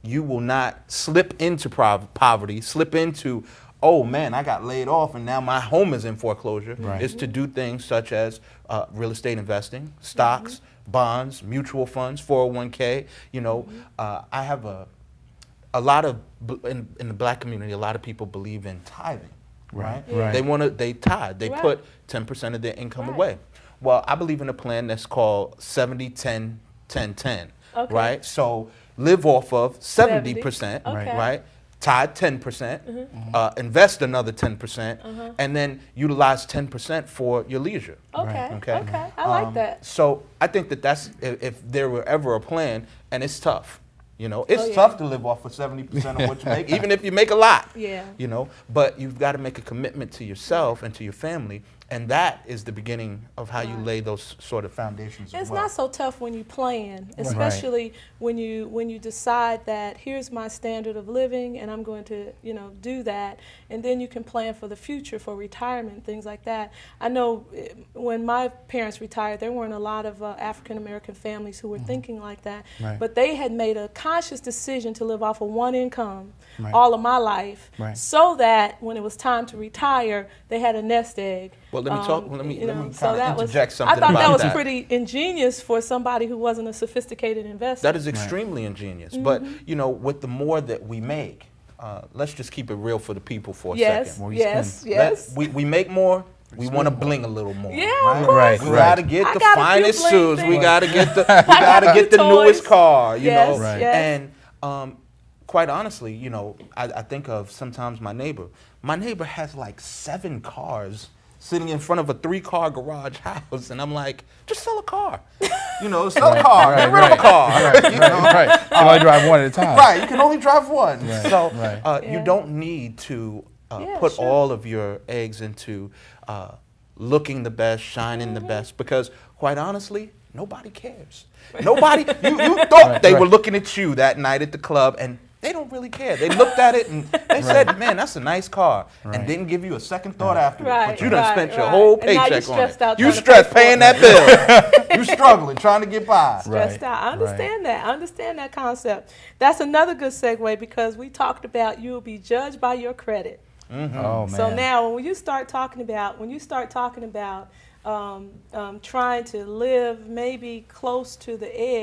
you will not slip into poverty, slip into, oh man, I got laid off and now my home is in foreclosure, is to do things such as real estate investing, stocks, bonds, mutual funds, 401k. You know, I have a lot of, in the black community, a lot of people believe in tithing, right? They tithe, they put 10% of their income away. Well, I believe in a plan that's called 70-10-10-10, right? So live off of 70%, right? Tithe 10%, invest another 10%, and then utilize 10% for your leisure. Okay. I like that. So I think that's, if there were ever a plan, and it's tough. You know, it's tough to live off of 70% of what you make, even if you make a lot. You know, but you've got to make a commitment to yourself and to your family, and that is the beginning of how you lay those sort of foundations. It's not so tough when you plan, especially when you decide that here's my standard of living, and I'm going to do that, and then you can plan for the future, for retirement, things like that. I know when my parents retired, there weren't a lot of African American families who were thinking like that, but they had made a conscious decision to live off of one income all of my life, so that when it was time to retire, they had a nest egg. Well, let me talk. Let me so that interject something. I thought about that was that. pretty ingenious for somebody who wasn't a sophisticated investor. That is extremely ingenious. But you know, with the more that we make, let's just keep it real for the people for a second. Yes. We make more. We want to bling a little more. Right. We gotta get the finest shoes. We gotta get the newest car. You know. And quite honestly, you know, I think of sometimes my neighbor. My neighbor has like 7 cars sitting in front of a 3-car garage house, and I'm like, just sell a car. You know, sell a car. Get rid of a car. You can only drive one at a time. Right. You can only drive one. So you don't need to put all of your eggs into looking the best, shining the best, because quite honestly, nobody cares. Nobody. You thought they were looking at you that night at the club, and they don't really care. They looked at it and they said, man, that's a nice car, and didn't give you a second thought afterwards. But you done spent your whole paycheck on it. You stressed paying that bill. You struggling, trying to get by. Stressed out. I understand that. I understand that concept. That's another good segue, because we talked about you will be judged by your credit. Oh, man. So now when you start talking about trying to live maybe close to the edge,